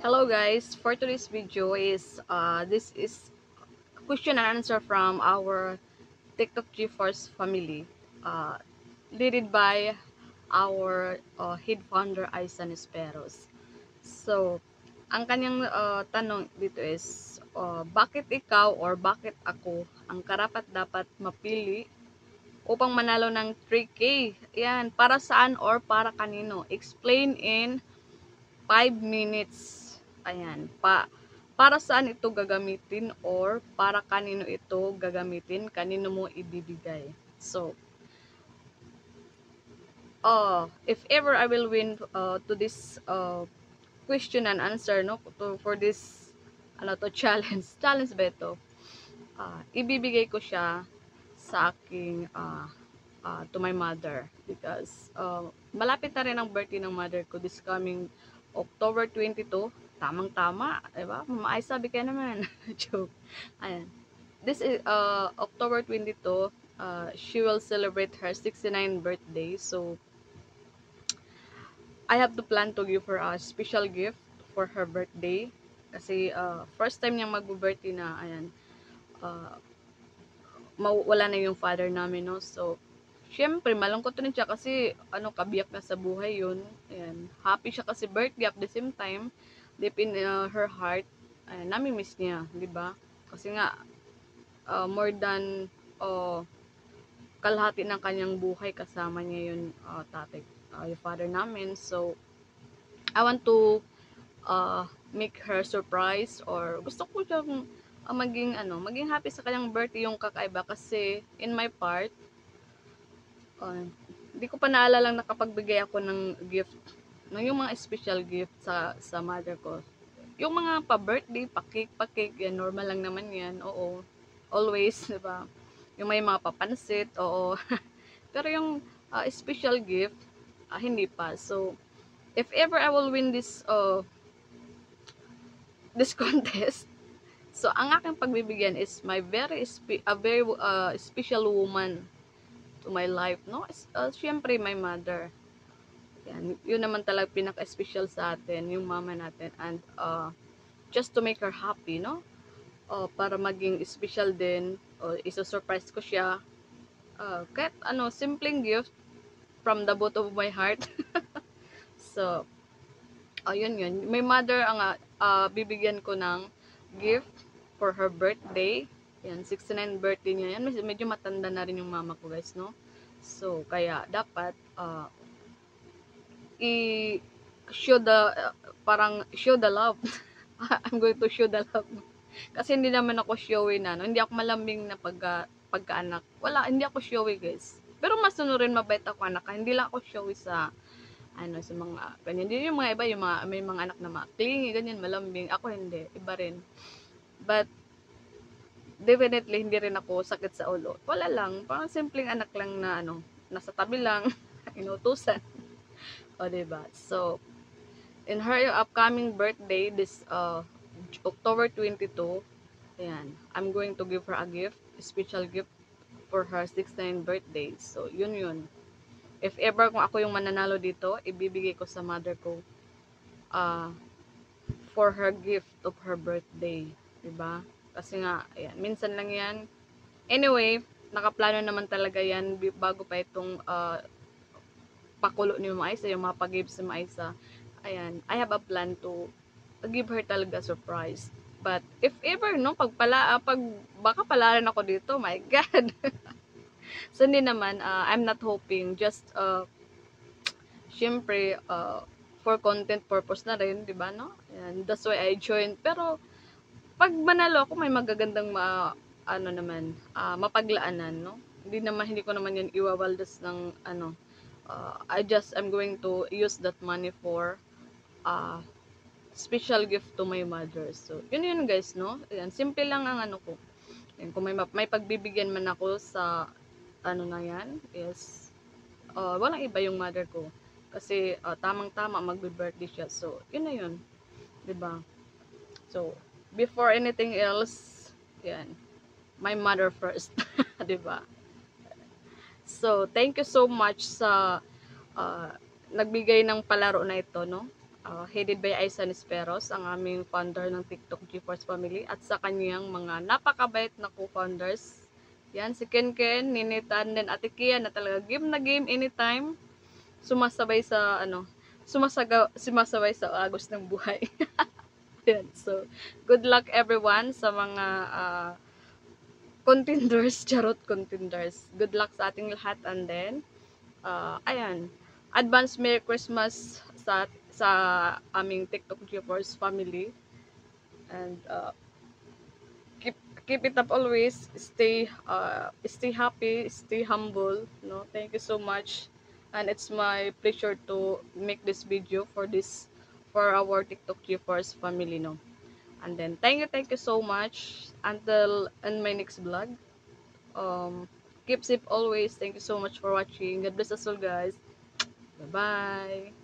Hello guys, for today's video is this is question and answer from our TikTok GeForce family, led by our head founder Aisan Esperos. So, ang kanyang tanong dito is, bakit ikaw or bakit ako ang karapat-dapat mapili upang manalo ng 3K? Yan, para saan or para kanino? Explain in 5 minutes. Ayan, para saan ito gagamitin or para kanino ito gagamitin, kanino mo ibibigay. So, if ever I will win to this question and answer, no, for this challenge ba ito? Ibibigay ko siya sa aking to my mother because malapit na rin ang birthday ng mother ko this coming October 22. Tamang-tama, diba? Ay, sabi ka naman. Joke. Ayan. This is October 22. She will celebrate her 69th birthday. So, I have to plan to give her a special gift for her birthday. Kasi, first time niyang mag-birthday na, ayan, wala na yung father namin, no? So, syempre, malungkot rin siya kasi, kabiyak na sa buhay yun. Ayan, happy siya kasi birthday at the same time, deep in her heart, nami-miss niya, di ba? Kasi nga, more than kalahati ng kanyang buhay, kasama niya yung tatay, yung father namin. So, I want to make her surprise or gusto ko siyang maging happy sa kanyang birthday yung kakaiba kasi in my part, hindi ko pa naalalang nakapagbigay ako ng gift, yung mga special gift sa mother ko. Yung mga pa-birthday, pa-cake, yan, normal lang naman yan, oo. Always, diba? Yung may mga papansit, oo. Pero yung special gift, hindi pa. So, if ever I will win this contest, so ang aking pagbibigyan is my very special woman to my life, no? Syempre, my mother. Yan, yun naman talaga pinaka-special sa atin, yung mama natin. And just to make her happy, no? Para maging special din, isa-surprise ko siya. Kahit simpleng gift from the bottom of my heart. So, yun. My mother ang bibigyan ko ng gift for her birthday. Yan, 69 birthday niya. Yan, medyo matanda na rin yung mama ko, guys, no? So, kaya dapat show show the love. I'm going to show the love. Kasi hindi naman ako showy na, no? Hindi ako malambing na pagkaanak. Wala, hindi ako showy, guys. Pero masunurin, mabait ako anak. Hindi lang ako showy sa sa mga ganyan. Hindi yung mga iba, may mga anak na clingy, ganyan, malambing. Ako hindi, iba rin. But definitely hindi rin ako sakit sa ulo. Wala lang, parang simpleng anak lang na nasa tabi lang, inutusan. O, diba? So, in her upcoming birthday, this October 22, ayan, I'm going to give her a gift, a special gift for her 69th birthday. So, yun. If ever kung ako yung mananalo dito, ibibigay ko sa mother ko for her gift of her birthday. Diba? Kasi nga, ayan, minsan lang yan. Anyway, nakaplano naman talaga yan bago pa itong pakulo ni Mama Isa, yung mga pag-gives ni Mama Isa. Ayan, I have a plan to give her talaga surprise. But if ever, no, baka palaran ako dito, my God. So, hindi naman, I'm not hoping, just, syempre, for content purpose na rin, di ba, no? And that's why I joined. Pero, pag manalo ako, may magagandang mapaglaanan, no? Hindi ko naman yun iwawaldas ng, I'm going to use that money for, special gift to my mother. So, yun guys, no? Ayan, simple lang ang ko. Ayan, kung may pagbibigyan man ako sa, na yan, is, walang iba yung mother ko. Kasi, tamang-tama, magbe-birthday siya. So, yun na yun. Diba? So, before anything else, yan, my mother first. Diba? So, thank you so much sa nagbigay ng palaro na ito, no? headed by Aisan Esperos, ang aming founder ng TikTok GeForce Family, at sa kanyang mga napakabait na co-founders. Yan, si Ken Ken, Ninitan, then Ate Kia na talaga game na game anytime. Sumasabay sa, sumasabay sa agos ng buhay. Yan, so, good luck everyone sa mga contenders, charot contenders. Good luck sa ating lahat, and then, ayan, advance Merry Christmas sa aming TikTok GeForce family, and keep it up always. Stay happy, stay humble. No, thank you so much, and it's my pleasure to make this video for our TikTok GeForce family. No, and then thank you so much. Until in my next vlog. Keep safe always. Thank you so much for watching. God bless us all, guys. Bye bye.